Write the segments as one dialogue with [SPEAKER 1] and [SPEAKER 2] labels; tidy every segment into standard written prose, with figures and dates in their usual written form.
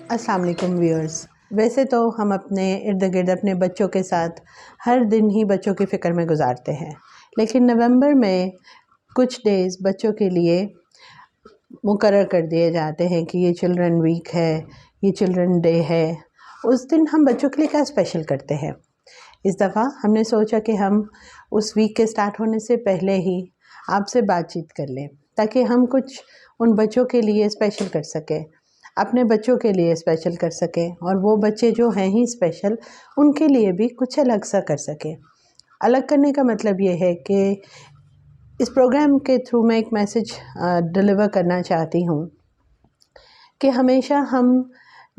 [SPEAKER 1] अस्सलाम वालेकुम व्यूअर्स। वैसे तो हम अपने इर्द गिर्द अपने बच्चों के साथ हर दिन ही बच्चों की फ़िक्र में गुजारते हैं, लेकिन नवंबर में कुछ डेज़ बच्चों के लिए मुकर्रर कर दिए जाते हैं कि ये चिल्ड्रन वीक है, ये चिल्ड्रन डे है। उस दिन हम बच्चों के लिए क्या स्पेशल करते हैं। इस दफ़ा हमने सोचा कि हम उस वीक के स्टार्ट होने से पहले ही आपसे बातचीत कर लें, ताकि हम कुछ उन बच्चों के लिए स्पेशल कर सकें, अपने बच्चों के लिए स्पेशल कर सकें, और वो बच्चे जो हैं ही स्पेशल उनके लिए भी कुछ अलग सा कर सकें। अलग करने का मतलब ये है कि इस प्रोग्राम के थ्रू मैं एक मैसेज डिलीवर करना चाहती हूँ कि हमेशा हम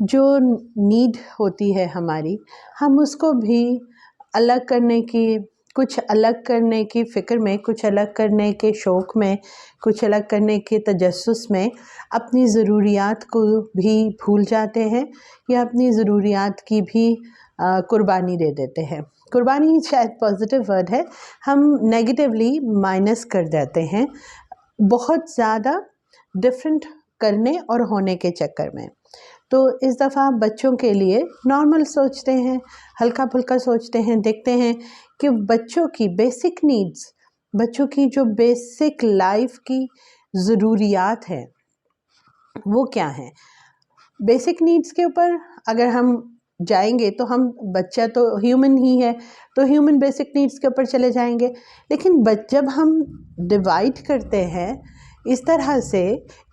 [SPEAKER 1] जो नीड होती है हमारी, हम उसको भी अलग करने की, कुछ अलग करने की फ़िक्र में, कुछ अलग करने के शौक़ में, कुछ अलग करने के तजस्सुस में अपनी ज़रूरियात को भी भूल जाते हैं या अपनी ज़रूरियात की भी कुर्बानी दे देते हैं। कुर्बानी शायद पॉजिटिव वर्ड है, हम नेगेटिवली माइनस कर देते हैं बहुत ज़्यादा डिफरेंट करने और होने के चक्कर में। तो इस दफ़ा बच्चों के लिए नॉर्मल सोचते हैं, हल्का फुल्का सोचते हैं, देखते हैं कि बच्चों की बेसिक नीड्स, बच्चों की जो बेसिक लाइफ की ज़रूरियात हैं वो क्या हैं। बेसिक नीड्स के ऊपर अगर हम जाएंगे तो हम, बच्चा तो ह्यूमन ही है, तो ह्यूमन बेसिक नीड्स के ऊपर चले जाएंगे। लेकिन जब हम डिवाइड करते हैं इस तरह से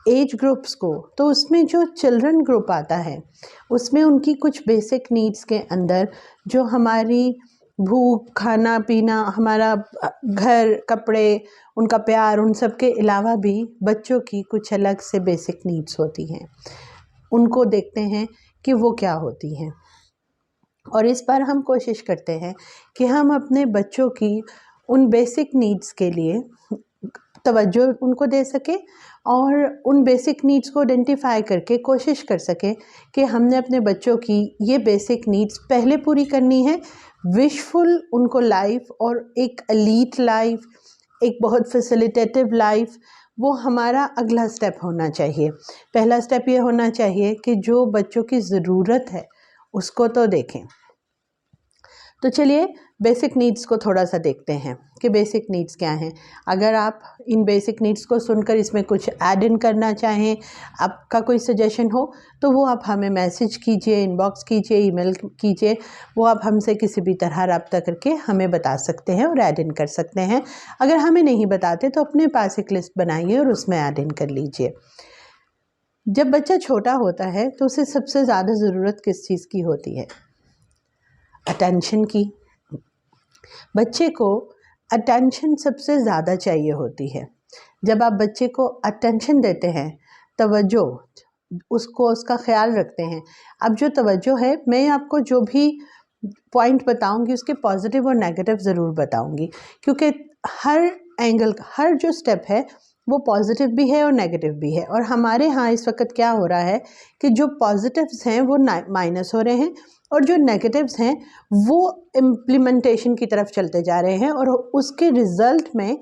[SPEAKER 1] एज ग्रुप्स को, तो उसमें जो चिल्ड्रन ग्रुप आता है उसमें उनकी कुछ बेसिक नीड्स के अंदर जो हमारी भूख, खाना पीना, हमारा घर, कपड़े, उनका प्यार, उन सब के अलावा भी बच्चों की कुछ अलग से बेसिक नीड्स होती हैं। उनको देखते हैं कि वो क्या होती हैं, और इस पर हम कोशिश करते हैं कि हम अपने बच्चों की उन बेसिक नीड्स के लिए तवज्जो उनको दे सकें, और उन बेसिक नीड्स को आइडेंटिफाई करके कोशिश कर सकें कि हमने अपने बच्चों की ये बेसिक नीड्स पहले पूरी करनी है। विशफुल उनको लाइफ, और एक एलीट लाइफ, एक बहुत फैसिलिटेटिव लाइफ, वो हमारा अगला स्टेप होना चाहिए। पहला स्टेप ये होना चाहिए कि जो बच्चों की ज़रूरत है उसको तो देखें। तो चलिए बेसिक नीड्स को थोड़ा सा देखते हैं कि बेसिक नीड्स क्या हैं। अगर आप इन बेसिक नीड्स को सुनकर इसमें कुछ ऐड इन करना चाहें, आपका कोई सजेशन हो, तो वो आप हमें मैसेज कीजिए, इनबॉक्स कीजिए, ईमेल कीजिए। वो आप हमसे किसी भी तरह रब्ता करके हमें बता सकते हैं और ऐड इन कर सकते हैं। अगर हमें नहीं बताते तो अपने पास एक लिस्ट बनाइए और उसमें ऐड इन कर लीजिए। जब बच्चा छोटा होता है तो उसे सबसे ज़्यादा ज़रूरत किस चीज़ की होती है? अटेंशन की। बच्चे को अटेंशन सबसे ज़्यादा चाहिए होती है। जब आप बच्चे को अटेंशन देते हैं, तवज्जो, उसको उसका ख्याल रखते हैं। अब जो तवज्जो है, मैं आपको जो भी पॉइंट बताऊंगी उसके पॉजिटिव और नेगेटिव ज़रूर बताऊंगी, क्योंकि हर एंगल, हर जो स्टेप है वो पॉजिटिव भी है और नेगेटिव भी है। और हमारे यहाँ इस वक्त क्या हो रहा है कि जो पॉजिटिव्स हैं वो माइनस हो रहे हैं, और जो नेगेटिव्स हैं वो इम्प्लीमेंटेशन की तरफ चलते जा रहे हैं, और उसके रिज़ल्ट में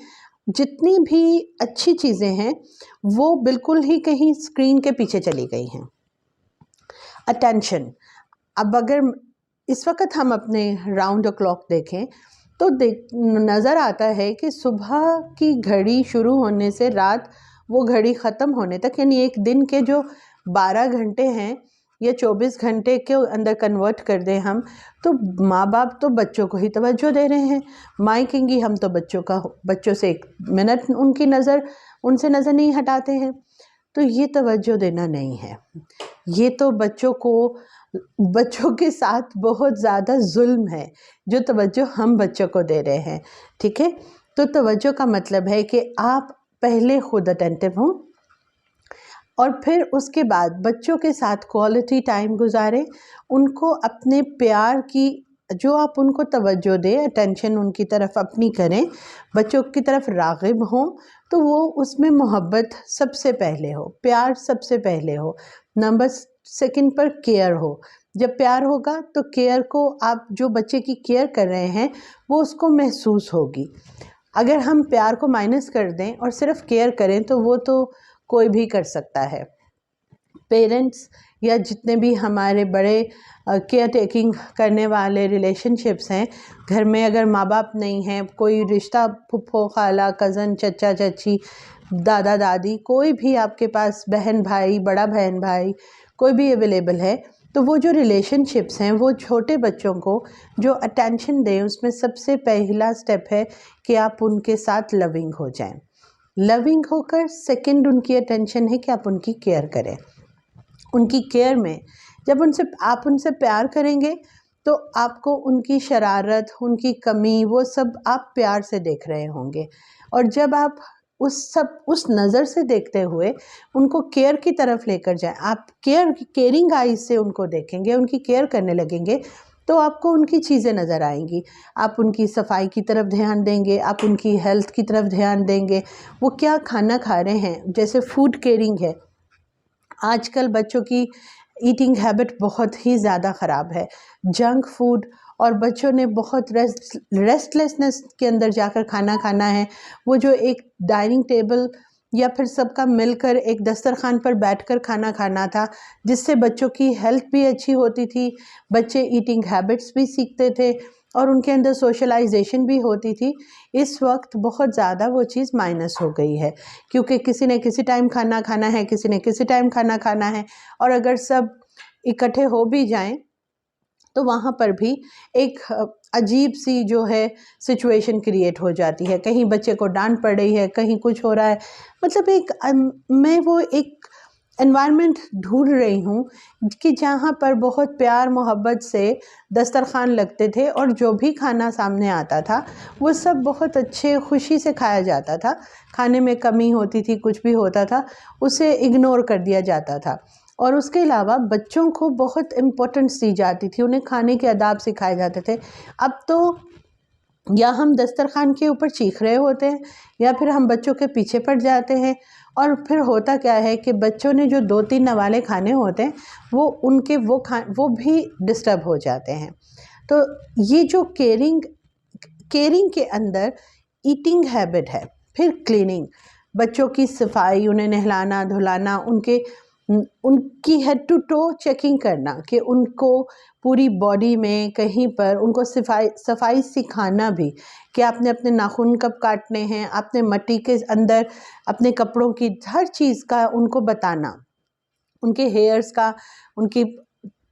[SPEAKER 1] जितनी भी अच्छी चीज़ें हैं वो बिल्कुल ही कहीं स्क्रीन के पीछे चली गई हैं। अटेंशन, अब अगर इस वक्त हम अपने राउंड द क्लॉक देखें तो नज़र आता है कि सुबह की घड़ी शुरू होने से रात वो घड़ी ख़त्म होने तक, यानी एक दिन के जो 12 घंटे हैं या 24 घंटे के अंदर कन्वर्ट कर दें हम, तो माँ बाप तो बच्चों को ही तवज्जो दे रहे हैं। माँ कहेंगी हम तो बच्चों से एक मिनट उनकी नज़र, उनसे नज़र नहीं हटाते हैं। तो ये तवज्जो देना नहीं है, ये तो बच्चों के साथ बहुत ज़्यादा जुल्म है जो तवज्जो हम बच्चों को दे रहे हैं। ठीक है, तो तवज्जो का मतलब है कि आप पहले खुद अटेंटिव हों और फिर उसके बाद बच्चों के साथ क्वालिटी टाइम गुजारें। उनको अपने प्यार की, जो आप उनको तवज्जो दें, अटेंशन उनकी तरफ अपनी करें, बच्चों की तरफ राग़िब हों, तो वो उसमें मोहब्बत सबसे पहले हो, प्यार सबसे पहले हो, नंबर सेकंड पर केयर हो। जब प्यार होगा तो केयर को, आप जो बच्चे की केयर कर रहे हैं वो उसको महसूस होगी। अगर हम प्यार को माइनस कर दें और सिर्फ केयर करें तो वो तो कोई भी कर सकता है। पेरेंट्स या जितने भी हमारे बड़े केयर टेकिंग करने वाले रिलेशनशिप्स हैं, घर में अगर माँ बाप नहीं हैं, कोई रिश्ता फूफो खाला कज़न चचा चाची दादा दादी कोई भी आपके पास बहन भाई बड़ा बहन भाई कोई भी अवेलेबल है, तो वो जो रिलेशनशिप्स हैं वो छोटे बच्चों को जो अटेंशन दें, उसमें सबसे पहला स्टेप है कि आप उनके साथ लविंग हो जाएं। लविंग होकर सेकंड उनकी अटेंशन है कि आप उनकी केयर करें। उनकी केयर में जब आप उनसे प्यार करेंगे तो आपको उनकी शरारत उनकी कमी वो सब आप प्यार से देख रहे होंगे, और जब आप उस नज़र से देखते हुए उनको केयर की तरफ लेकर जाएं, आप केयरिंग आइज से उनको देखेंगे, उनकी केयर करने लगेंगे, तो आपको उनकी चीज़ें नज़र आएंगी। आप उनकी सफाई की तरफ ध्यान देंगे, आप उनकी हेल्थ की तरफ ध्यान देंगे, वो क्या खाना खा रहे हैं, जैसे फूड केयरिंग है। आजकल बच्चों की ईटिंग हैबिट बहुत ही ज़्यादा ख़राब है, जंक फूड, और बच्चों ने बहुत रेस्टलेसनेस के अंदर जाकर खाना खाना है। वो जो एक डाइनिंग टेबल या फिर सबका मिलकर एक दस्तरखान पर बैठकर खाना खाना था, जिससे बच्चों की हेल्थ भी अच्छी होती थी, बच्चे ईटिंग हैबिट्स भी सीखते थे और उनके अंदर सोशलाइजेशन भी होती थी। इस वक्त बहुत ज़्यादा वो चीज़ माइनस हो गई है, क्योंकि किसी ने किसी टाइम खाना खाना है, किसी ने किसी टाइम खाना खाना है, और अगर सब इकट्ठे हो भी जाएं तो वहाँ पर भी एक अजीब सी जो है सिचुएशन क्रिएट हो जाती है। कहीं बच्चे को डांट पड़ रही है, कहीं कुछ हो रहा है, मतलब मैं वो एक एनवायरनमेंट ढूंढ रही हूँ कि जहाँ पर बहुत प्यार मोहब्बत से दस्तरखान लगते थे और जो भी खाना सामने आता था वो सब बहुत अच्छे खुशी से खाया जाता था। खाने में कमी होती थी, कुछ भी होता था, उसे इग्नोर कर दिया जाता था, और उसके अलावा बच्चों को बहुत इम्पोर्टेंस दी जाती थी, उन्हें खाने के आदाब सिखाए जाते थे। अब तो या हम दस्तरखान के ऊपर चीख रहे होते हैं या फिर हम बच्चों के पीछे पड़ जाते हैं, और फिर होता क्या है कि बच्चों ने जो 2-3 नवाले खाने होते हैं वो भी डिस्टर्ब हो जाते हैं। तो ये जो केयरिंग के अंदर ईटिंग हैबिट है, फिर क्लीनिंग, बच्चों की सफाई, उन्हें नहलाना धुलाना, उनकी हेड टू टो चेकिंग करना कि उनको पूरी बॉडी में कहीं पर उनको सफाई सिखाना भी कि आपने अपने नाखून कब काटने हैं, आपने मट्टी के अंदर अपने कपड़ों की हर चीज़ का उनको बताना, उनके हेयर्स का, उनकी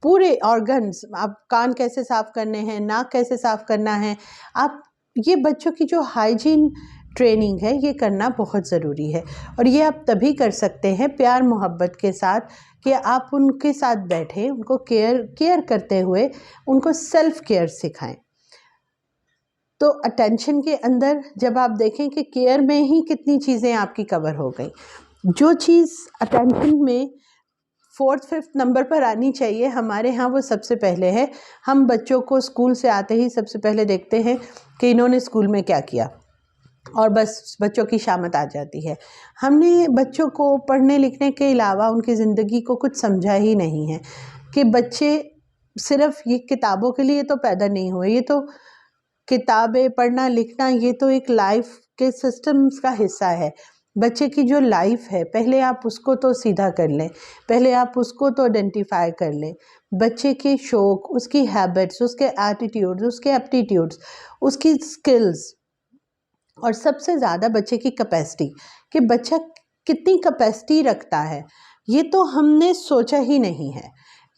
[SPEAKER 1] पूरे ऑर्गन्स, आप कान कैसे साफ़ करने हैं, नाक कैसे साफ़ करना है, आप ये बच्चों की जो हाइजीन ट्रेनिंग है ये करना बहुत ज़रूरी है। और ये आप तभी कर सकते हैं प्यार मोहब्बत के साथ कि आप उनके साथ बैठें, उनको केयर करते हुए उनको सेल्फ केयर सिखाएं। तो अटेंशन के अंदर जब आप देखें कि केयर में ही कितनी चीज़ें आपकी कवर हो गई, जो चीज़ अटेंशन में 4th-5th नंबर पर आनी चाहिए हमारे यहाँ वो सबसे पहले है। हम बच्चों को स्कूल से आते ही सबसे पहले देखते हैं कि इन्होंने स्कूल में क्या किया, और बस बच्चों की शामत आ जाती है। हमने बच्चों को पढ़ने लिखने के अलावा उनकी ज़िंदगी को कुछ समझा ही नहीं है कि बच्चे सिर्फ़ ये किताबों के लिए तो पैदा नहीं हुए, ये तो किताबें पढ़ना लिखना ये तो एक लाइफ के सिस्टम्स का हिस्सा है। बच्चे की जो लाइफ है पहले आप उसको तो सीधा कर लें, पहले आप उसको तो आइडेंटिफाई कर लें। बच्चे के शौक़, उसकी हैबिट्स, उसके एटीट्यूड्स, उसके एप्टीट्यूड्स, उसकी स्किल्स, और सबसे ज़्यादा बच्चे की कैपेसिटी कि बच्चा कितनी कैपेसिटी रखता है, ये तो हमने सोचा ही नहीं है।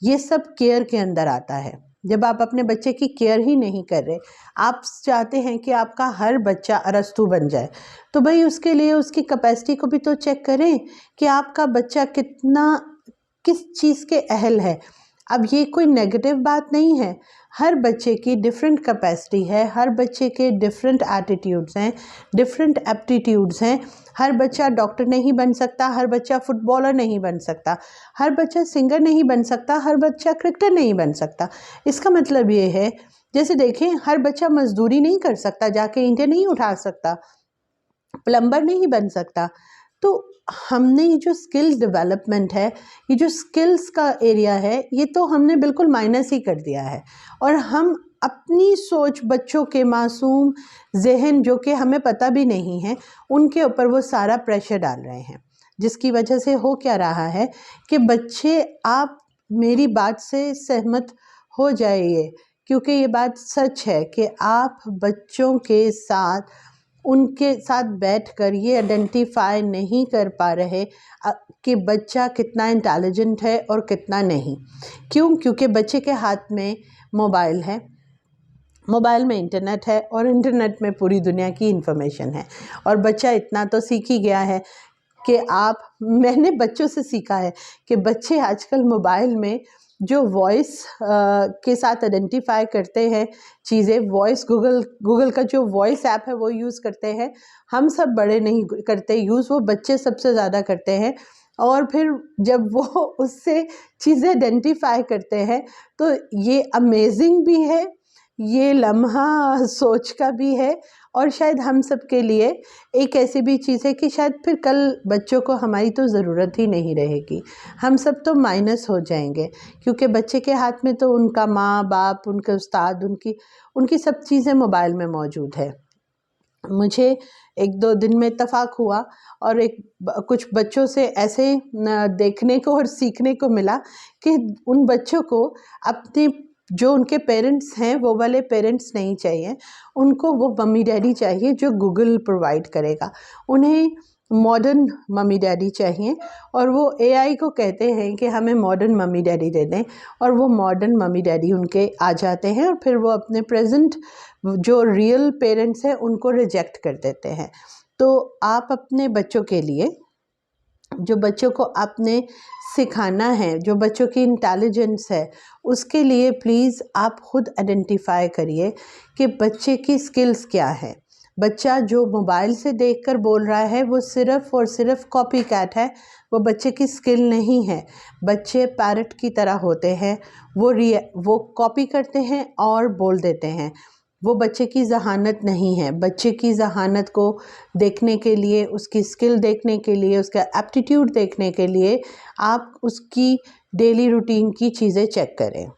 [SPEAKER 1] ये सब केयर के अंदर आता है। जब आप अपने बच्चे की केयर ही नहीं कर रहे, आप चाहते हैं कि आपका हर बच्चा अरस्तू बन जाए, तो भाई उसके लिए उसकी कैपेसिटी को भी तो चेक करें कि आपका बच्चा किस चीज़ के अहल है। अब ये कोई नेगेटिव बात नहीं है, हर बच्चे की डिफरेंट कैपेसिटी है, हर बच्चे के डिफरेंट एटीट्यूड्स हैं, डिफरेंट एप्टीट्यूड्स हैं। हर बच्चा डॉक्टर नहीं बन सकता, हर बच्चा फुटबॉलर नहीं बन सकता, हर बच्चा सिंगर नहीं बन सकता, हर बच्चा क्रिकेटर नहीं बन सकता। इसका मतलब ये है, जैसे देखें हर बच्चा मजदूरी नहीं कर सकता, जाके ईंटें नहीं उठा सकता, प्लम्बर नहीं बन सकता। तो हमने ये जो स्किल्स डेवलपमेंट है, ये जो स्किल्स का एरिया है, ये तो हमने बिल्कुल माइनस ही कर दिया है, और हम अपनी सोच बच्चों के मासूम जहन जो कि हमें पता भी नहीं है उनके ऊपर वो सारा प्रेशर डाल रहे हैं। जिसकी वजह से हो क्या रहा है कि बच्चे, आप मेरी बात से सहमत हो जाइए, क्योंकि ये बात सच है कि आप बच्चों के साथ, उनके साथ बैठकर ये आइडेंटिफाई नहीं कर पा रहे कि बच्चा कितना इंटेलिजेंट है और कितना नहीं। क्यों? क्योंकि बच्चे के हाथ में मोबाइल है, मोबाइल में इंटरनेट है और इंटरनेट में पूरी दुनिया की इन्फॉर्मेशन है। और बच्चा इतना तो सीख ही गया है कि मैंने बच्चों से सीखा है कि बच्चे आजकल मोबाइल में जो वॉइस के साथ आइडेंटिफाई करते हैं चीज़ें, वॉइस गूगल का जो वॉइस ऐप है वो यूज़ करते हैं। हम सब बड़े नहीं करते यूज़, वो बच्चे सबसे ज़्यादा करते हैं। और फिर जब वो उससे चीज़ें आइडेंटिफाई करते हैं तो ये अमेजिंग भी है, ये लम्हा सोच का भी है, और शायद हम सब के लिए एक ऐसी भी चीज़ है कि शायद फिर कल बच्चों को हमारी तो ज़रूरत ही नहीं रहेगी, हम सब तो माइनस हो जाएंगे, क्योंकि बच्चे के हाथ में तो उनका माँ बाप, उनके उस्ताद, उनकी सब चीज़ें मोबाइल में मौजूद है। मुझे 1-2 दिन में इत्तेफाक हुआ और कुछ बच्चों से ऐसे देखने को और सीखने को मिला कि उन बच्चों को अपने जो उनके पेरेंट्स हैं वो वाले पेरेंट्स नहीं चाहिए, उनको वो मम्मी डैडी चाहिए जो गूगल प्रोवाइड करेगा। उन्हें मॉडर्न मम्मी डैडी चाहिए और वो एआई को कहते हैं कि हमें मॉडर्न मम्मी डैडी दे दें, और वो मॉडर्न मम्मी डैडी उनके आ जाते हैं और फिर वो अपने प्रेजेंट जो रियल पेरेंट्स हैं उनको रिजेक्ट कर देते हैं। तो आप अपने बच्चों के लिए, जो बच्चों को आपने सिखाना है, जो बच्चों की इंटेलिजेंस है, उसके लिए प्लीज़ आप खुद आइडेंटिफाई करिए कि बच्चे की स्किल्स क्या है। बच्चा जो मोबाइल से देखकर बोल रहा है वो सिर्फ़ और सिर्फ कॉपी कैट है, वो बच्चे की स्किल नहीं है। बच्चे पैरट की तरह होते हैं, वो कॉपी करते हैं और बोल देते हैं। वो बच्चे की ज़हानत नहीं है। बच्चे की ज़हानत को देखने के लिए, उसकी स्किल देखने के लिए, उसका एप्टीट्यूड देखने के लिए आप उसकी डेली रूटीन की चीज़ें चेक करें।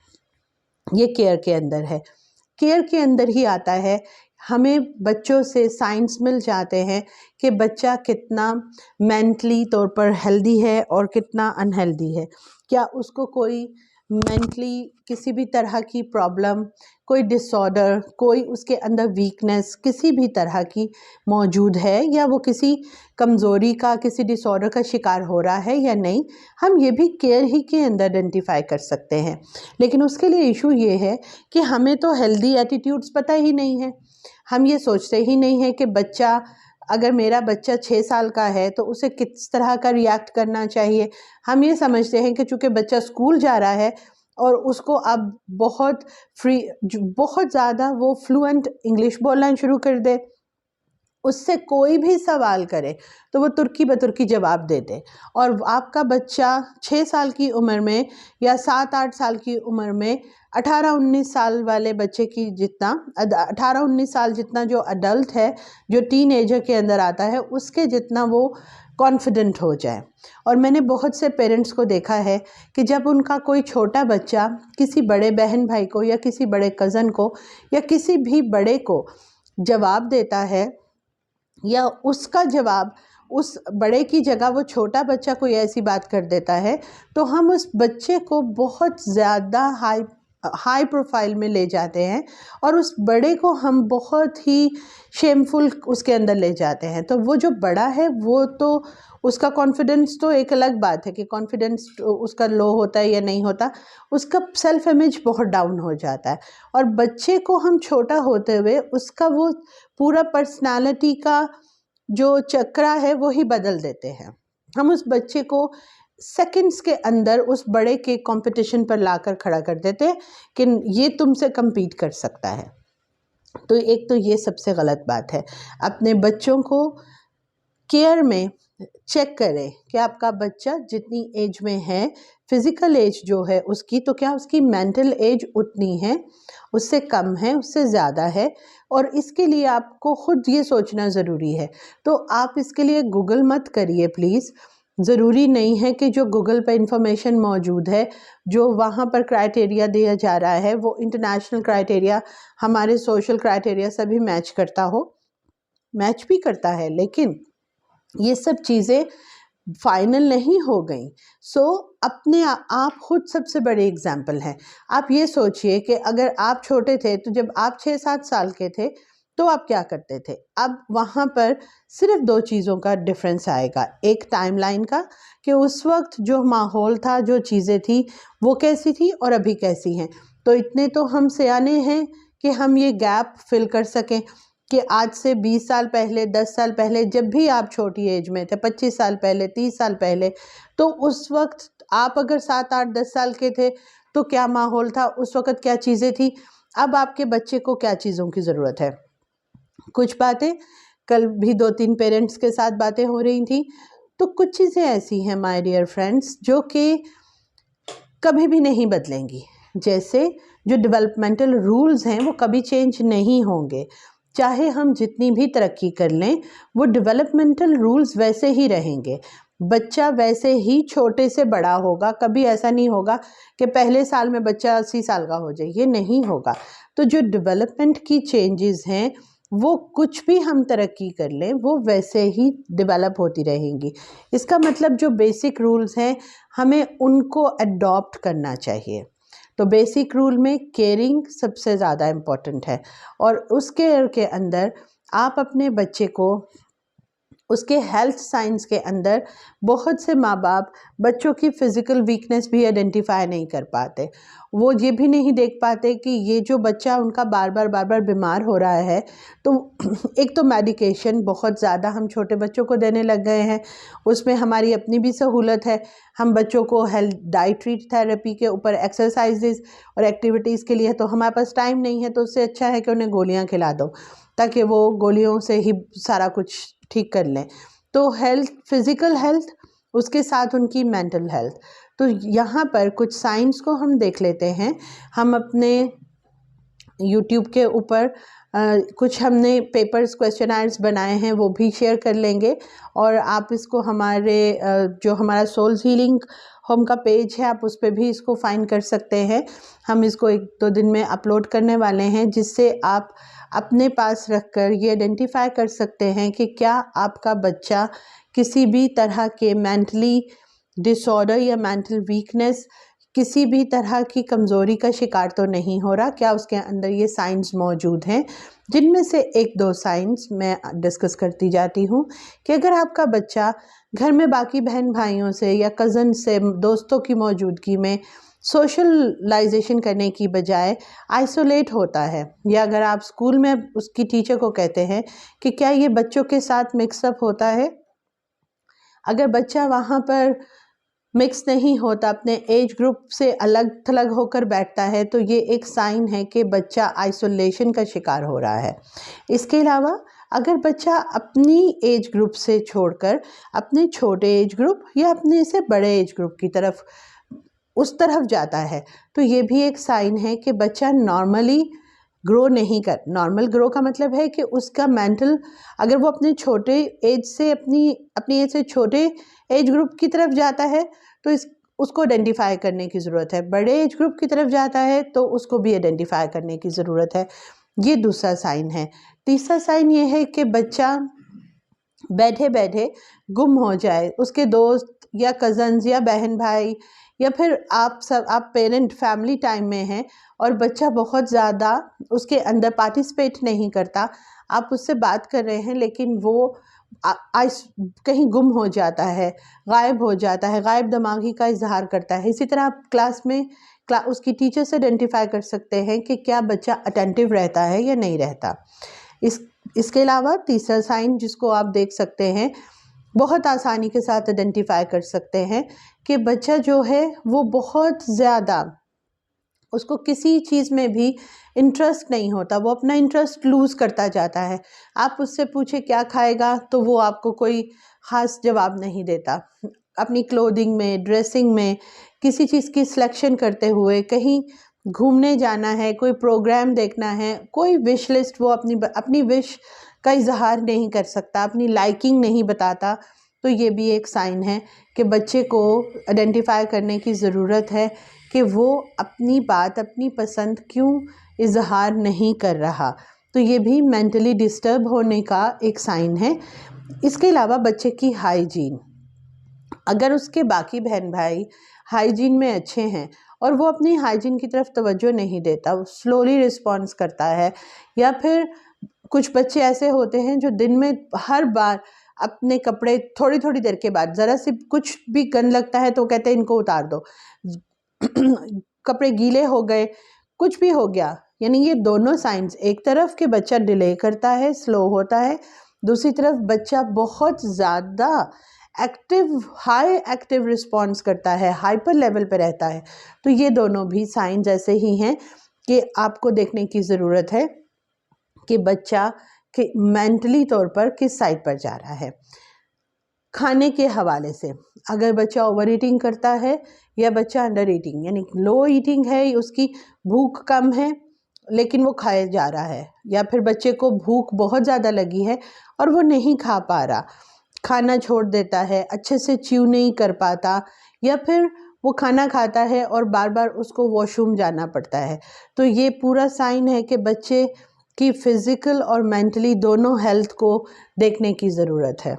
[SPEAKER 1] ये केयर के अंदर है, केयर के अंदर ही आता है। हमें बच्चों से साइंस मिल जाते हैं कि बच्चा कितना मेंटली तौर पर हेल्दी है और कितना अनहेल्दी है। क्या उसको कोई मेंटली किसी भी तरह की प्रॉब्लम, कोई डिसऑर्डर, कोई उसके अंदर वीकनेस किसी भी तरह की मौजूद है, या वो किसी कमज़ोरी का, किसी डिसऑर्डर का शिकार हो रहा है या नहीं, हम ये भी केयर ही के अंदर आइडेंटिफाई कर सकते हैं। लेकिन उसके लिए इशू ये है कि हमें तो हेल्दी एटीट्यूड्स पता ही नहीं है। हम ये सोचते ही नहीं है कि बच्चा, अगर मेरा बच्चा 6 साल का है तो उसे किस तरह का रिएक्ट करना चाहिए। हम ये समझते हैं कि चूँकि बच्चा स्कूल जा रहा है और उसको अब बहुत ज़्यादा वो फ्लुएंट इंग्लिश बोलना शुरू कर दे, उससे कोई भी सवाल करे तो वो तुर्की बतुर्की जवाब दे दे, और आपका बच्चा 6 साल की उम्र में या 7-8 साल की उम्र में 18-19 साल वाले बच्चे की जितना 18-19 साल जितना जो अडल्ट है, जो टीनेजर के अंदर आता है, उसके जितना वो कॉन्फिडेंट हो जाए। और मैंने बहुत से पेरेंट्स को देखा है कि जब उनका कोई छोटा बच्चा किसी बड़े बहन भाई को या किसी बड़े कज़न को या किसी भी बड़े को जवाब देता है, या उसका जवाब उस बड़े की जगह वो छोटा बच्चा कोई ऐसी बात कर देता है, तो हम उस बच्चे को बहुत ज़्यादा हाई प्रोफाइल में ले जाते हैं और उस बड़े को हम बहुत ही शेमफुल उसके अंदर ले जाते हैं। तो वो जो बड़ा है वो तो उसका कॉन्फिडेंस तो एक अलग बात है कि कॉन्फिडेंस उसका लो होता है या नहीं होता, उसका सेल्फ इमेज बहुत डाउन हो जाता है। और बच्चे को हम छोटा होते हुए उसका वो पूरा पर्सनालिटी का जो चक्रा है वो ही बदल देते हैं। हम उस बच्चे को सेकंड्स के अंदर उस बड़े के कंपटीशन पर लाकर खड़ा कर देते हैं कि ये तुमसे compete कर सकता है। तो एक तो ये सबसे गलत बात है। अपने बच्चों को केयर में चेक करें कि आपका बच्चा जितनी एज में है, फिज़िकल एज जो है उसकी, तो क्या उसकी मेंटल एज उतनी है, उससे कम है, उससे ज़्यादा है, और इसके लिए आपको खुद ये सोचना ज़रूरी है। तो आप इसके लिए गूगल मत करिए प्लीज़। ज़रूरी नहीं है कि जो गूगल पर इंफॉर्मेशन मौजूद है, जो वहाँ पर क्राइटेरिया दिया जा रहा है, वो इंटरनेशनल क्राइटेरिया हमारे सोशल क्राइटेरिया से भी मैच करता हो। मैच भी करता है, लेकिन ये सब चीज़ें फाइनल नहीं हो गई। अपने आप खुद सबसे बड़े एग्जाम्पल हैं। आप ये सोचिए कि अगर आप छोटे थे तो जब आप 6-7 साल के थे तो आप क्या करते थे। अब वहाँ पर सिर्फ 2 चीज़ों का डिफरेंस आएगा, एक टाइमलाइन का कि उस वक्त जो माहौल था, जो चीज़ें थी वो कैसी थी और अभी कैसी हैं। तो इतने तो हम सियाने हैं कि हम ये गैप फिल कर सकें कि आज से 20 साल पहले, 10 साल पहले, जब भी आप छोटी एज में थे, 25 साल पहले, 30 साल पहले, तो उस वक्त आप अगर 7, 8, 10 साल के थे तो क्या माहौल था, उस वक्त क्या चीज़ें थी, अब आपके बच्चे को क्या चीज़ों की ज़रूरत है। कुछ बातें कल भी 2-3 पेरेंट्स के साथ बातें हो रही थी, तो कुछ चीज़ें ऐसी हैं माय डियर फ्रेंड्स जो कि कभी भी नहीं बदलेंगी। जैसे जो डेवलपमेंटल रूल्स हैं वो कभी चेंज नहीं होंगे, चाहे हम जितनी भी तरक्की कर लें, वो डेवलपमेंटल रूल्स वैसे ही रहेंगे। बच्चा वैसे ही छोटे से बड़ा होगा, कभी ऐसा नहीं होगा कि पहले साल में बच्चा 80 साल का हो जाए, ये नहीं होगा। तो जो डेवलपमेंट की चेंजेस हैं वो कुछ भी हम तरक्की कर लें वो वैसे ही डेवलप होती रहेंगी। इसका मतलब जो बेसिक रूल्स हैं हमें उनको अडॉप्ट करना चाहिए। तो बेसिक रूल में केयरिंग सबसे ज़्यादा इम्पॉर्टेंट है, और उस केयर के अंदर आप अपने बच्चे को उसके हेल्थ साइंस के अंदर बहुत से माँ बाप बच्चों की फ़िज़िकल वीकनेस भी आइडेंटिफाई नहीं कर पाते। वो ये भी नहीं देख पाते कि ये जो बच्चा उनका बार बार बीमार हो रहा है, तो एक तो मेडिकेशन बहुत ज़्यादा हम छोटे बच्चों को देने लग गए हैं, उसमें हमारी अपनी भी सहूलत है। हम बच्चों को हेल्थ डाइटरी थेरेपी के ऊपर एक्सरसाइजेज़ और एक्टिविटीज़ के लिए तो हमारे पास टाइम नहीं है, तो उससे अच्छा है कि उन्हें गोलियाँ खिला दो ताकि वो गोलियों से ही सारा कुछ ठीक कर लें। तो हेल्थ, फिज़िकल हेल्थ, उसके साथ उनकी मेंटल हेल्थ। तो यहाँ पर कुछ साइंस को हम देख लेते हैं। हम अपने यूट्यूब के ऊपर कुछ हमने पेपर्स, क्वेश्चनर्स बनाए हैं, वो भी शेयर कर लेंगे, और आप इसको हमारे जो हमारा सोल्स हीलिंग होम का पेज है, आप उस पर भी इसको फाइंड कर सकते हैं। हम इसको 1-2 दिन में अपलोड करने वाले हैं, जिससे आप अपने पास रखकर ये आइडेंटिफाई कर सकते हैं कि क्या आपका बच्चा किसी भी तरह के मेंटली डिसऑर्डर या मेंटल वीकनेस, किसी भी तरह की कमज़ोरी का शिकार तो नहीं हो रहा। क्या उसके अंदर ये साइंस मौजूद हैं, जिनमें से 1-2 साइंस मैं डिस्कस करती जाती हूँ कि अगर आपका बच्चा घर में बाकी बहन भाइयों से या कज़न से, दोस्तों की मौजूदगी में सोशलाइजेशन करने की बजाय आइसोलेट होता है, या अगर आप स्कूल में उसकी टीचर को कहते हैं कि क्या ये बच्चों के साथ मिक्सअप होता है, अगर बच्चा वहाँ पर मिक्स नहीं होता, अपने एज ग्रुप से अलग थलग होकर बैठता है, तो ये एक साइन है कि बच्चा आइसोलेशन का शिकार हो रहा है। इसके अलावा अगर बच्चा अपनी एज ग्रुप से छोड़कर अपने छोटे एज ग्रुप या अपने से बड़े एज ग्रुप की तरफ, उस तरफ जाता है, तो ये भी एक साइन है कि बच्चा नॉर्मली ग्रो नहीं कर। नॉर्मल ग्रो का मतलब है कि उसका मेंटल, अगर वो अपने छोटे एज से अपनी एज से छोटे एज ग्रुप की तरफ जाता है तो उसको आइडेंटिफाई करने की ज़रूरत है। बड़े एज ग्रुप की तरफ जाता है तो उसको भी आइडेंटिफाई करने की ज़रूरत है। ये दूसरा साइन है। तीसरा साइन ये है कि बच्चा बैठे बैठे गुम हो जाए, उसके दोस्त या कज़न्स या बहन भाई या फिर आप पेरेंट फैमिली टाइम में हैं और बच्चा बहुत ज़्यादा उसके अंदर पार्टिसिपेट नहीं करता, आप उससे बात कर रहे हैं लेकिन वो कहीं गुम हो जाता है, गायब हो जाता है, गायब दिमागी का इजहार करता है। इसी तरह आप क्लास में उसकी टीचर से आइडेंटिफाई कर सकते हैं कि क्या बच्चा अटेंटिव रहता है या नहीं रहता। इसके अलावा तीसरा साइन जिसको आप देख सकते हैं, बहुत आसानी के साथ आइडेंटिफाई कर सकते हैं कि बच्चा जो है वो बहुत ज़्यादा, उसको किसी चीज़ में भी इंटरेस्ट नहीं होता, वो अपना इंटरेस्ट लूज़ करता जाता है। आप उससे पूछे क्या खाएगा तो वो आपको कोई ख़ास जवाब नहीं देता। अपनी क्लोथिंग में, ड्रेसिंग में, किसी चीज़ की सिलेक्शन करते हुए, कहीं घूमने जाना है, कोई प्रोग्राम देखना है, कोई विश लिस्ट वो अपनी विश का इजहार नहीं कर सकता, अपनी लाइकिंग नहीं बताता। तो ये भी एक साइन है कि बच्चे को आइडेंटिफाई करने की ज़रूरत है कि वो अपनी बात, अपनी पसंद क्यों इजहार नहीं कर रहा। तो ये भी मेंटली डिस्टर्ब होने का एक साइन है। इसके अलावा बच्चे की हाइजीन, अगर उसके बाकी बहन भाई हाइजीन में अच्छे हैं और वो अपनी हाइजीन की तरफ तवज्जो नहीं देता, वो स्लोली रिस्पॉन्स करता है, या फिर कुछ बच्चे ऐसे होते हैं जो दिन में हर बार अपने कपड़े थोड़ी थोड़ी देर के बाद ज़रा सी कुछ भी गंद लगता है तो कहते हैं इनको उतार दो, कपड़े गीले हो गए, कुछ भी हो गया, यानी ये दोनों साइंस, एक तरफ के बच्चा डिले करता है, स्लो होता है, दूसरी तरफ बच्चा बहुत ज़्यादा एक्टिव, हाई एक्टिव रिस्पॉन्स करता है, हाइपर लेवल पे रहता है। तो ये दोनों भी साइंस ऐसे ही हैं कि आपको देखने की ज़रूरत है कि बच्चा कि मेंटली तौर पर किस साइड पर जा रहा है। खाने के हवाले से अगर बच्चा ओवर ईटिंग करता है या बच्चा अंडर ईटिंग यानी लो ईटिंग है, उसकी भूख कम है लेकिन वो खाए जा रहा है, या फिर बच्चे को भूख बहुत ज़्यादा लगी है और वो नहीं खा पा रहा, खाना छोड़ देता है, अच्छे से च्यू नहीं कर पाता, या फिर वो खाना खाता है और बार बार उसको वॉशरूम जाना पड़ता है, तो ये पूरा साइन है कि बच्चे की फ़िज़िकल और मेंटली दोनों हेल्थ को देखने की ज़रूरत है।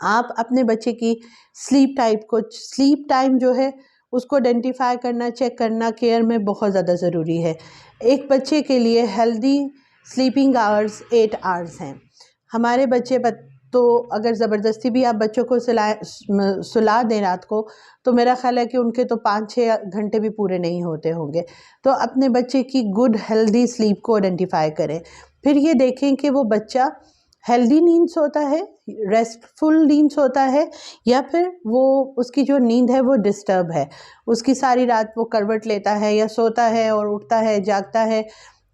[SPEAKER 1] आप अपने बच्चे की स्लीप टाइम जो है उसको आइडेंटिफाई करना, चेक करना केयर में बहुत ज़्यादा ज़रूरी है। एक बच्चे के लिए हेल्दी स्लीपिंग आवर्स 8 आवर्स हैं। हमारे बच्चे तो अगर ज़बरदस्ती भी आप बच्चों को सुला दें रात को, तो मेरा ख़्याल है कि उनके तो 5-6 घंटे भी पूरे नहीं होते होंगे। तो अपने बच्चे की गुड हेल्दी स्लीप को आइडेंटिफाई करें। फिर ये देखें कि वो बच्चा हेल्दी नींद सोता है, रेस्टफुल नींद सोता है, या फिर वो उसकी जो नींद है वो डिस्टर्ब है, उसकी सारी रात वो करवट लेता है या सोता है और उठता है, जागता है,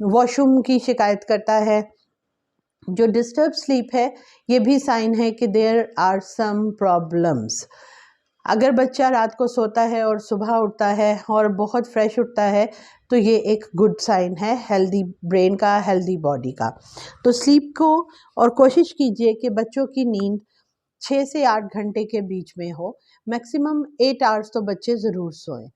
[SPEAKER 1] वॉशरूम की शिकायत करता है। जो डिस्टर्ब स्लीप है ये भी साइन है कि देयर आर सम प्रॉब्लम्स। अगर बच्चा रात को सोता है और सुबह उठता है और बहुत फ्रेश उठता है तो ये एक गुड साइन है हेल्दी ब्रेन का, हेल्दी बॉडी का। तो स्लीप को और कोशिश कीजिए कि बच्चों की नींद 6 से 8 घंटे के बीच में हो, मैक्सिमम 8 आवर्स तो बच्चे ज़रूर सोएं।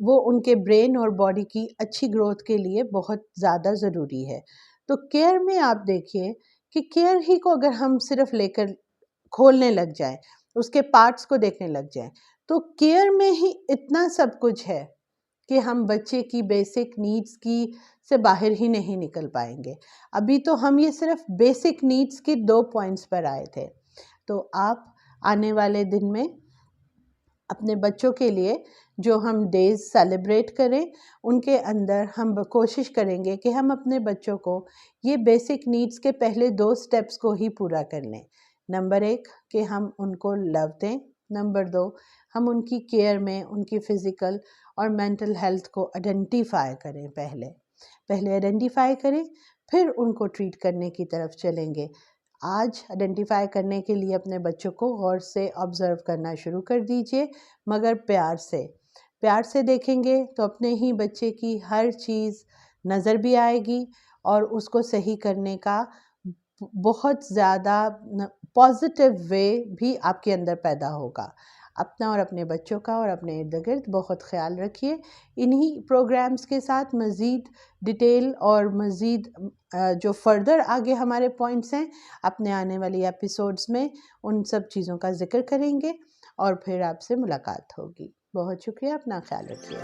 [SPEAKER 1] वो उनके ब्रेन और बॉडी की अच्छी ग्रोथ के लिए बहुत ज़्यादा ज़रूरी है। तो केयर में आप देखिए कि केयर ही को अगर हम सिर्फ लेकर खोलने लग जाएं, उसके पार्ट्स को देखने लग जाएं, तो केयर में ही इतना सब कुछ है कि हम बच्चे की बेसिक नीड्स की से बाहर ही नहीं निकल पाएंगे। अभी तो हम ये सिर्फ बेसिक नीड्स के 2 पॉइंट्स पर आए थे। तो आप आने वाले दिन में अपने बच्चों के लिए जो हम डेज़ सेलिब्रेट करें, उनके अंदर हम कोशिश करेंगे कि हम अपने बच्चों को ये बेसिक नीड्स के पहले 2 स्टेप्स को ही पूरा कर लें। नंबर 1 कि हम उनको लव दें, नंबर 2 हम उनकी केयर में उनकी फ़िज़िकल और मेंटल हेल्थ को आइडेंटिफ़ाई करें। पहले आइडेंटिफ़ाई करें, फिर उनको ट्रीट करने की तरफ चलेंगे। आज आइडेंटिफ़ाई करने के लिए अपने बच्चों को गौर से ऑब्ज़र्व करना शुरू कर दीजिए, मगर प्यार से देखेंगे तो अपने ही बच्चे की हर चीज़ नज़र भी आएगी और उसको सही करने का बहुत ज़्यादा पॉजिटिव वे भी आपके अंदर पैदा होगा। अपना और अपने बच्चों का और अपने इर्द-गिर्द बहुत ख़्याल रखिए। इन्हीं प्रोग्राम्स के साथ मज़ीद डिटेल और मज़ीद जो फ़र्दर आगे हमारे पॉइंट्स हैं, अपने आने वाली एपिसोड्स में उन सब चीज़ों का ज़िक्र करेंगे और फिर आपसे मुलाकात होगी। बहुत शुक्रिया, अपना ख़्याल रखिए।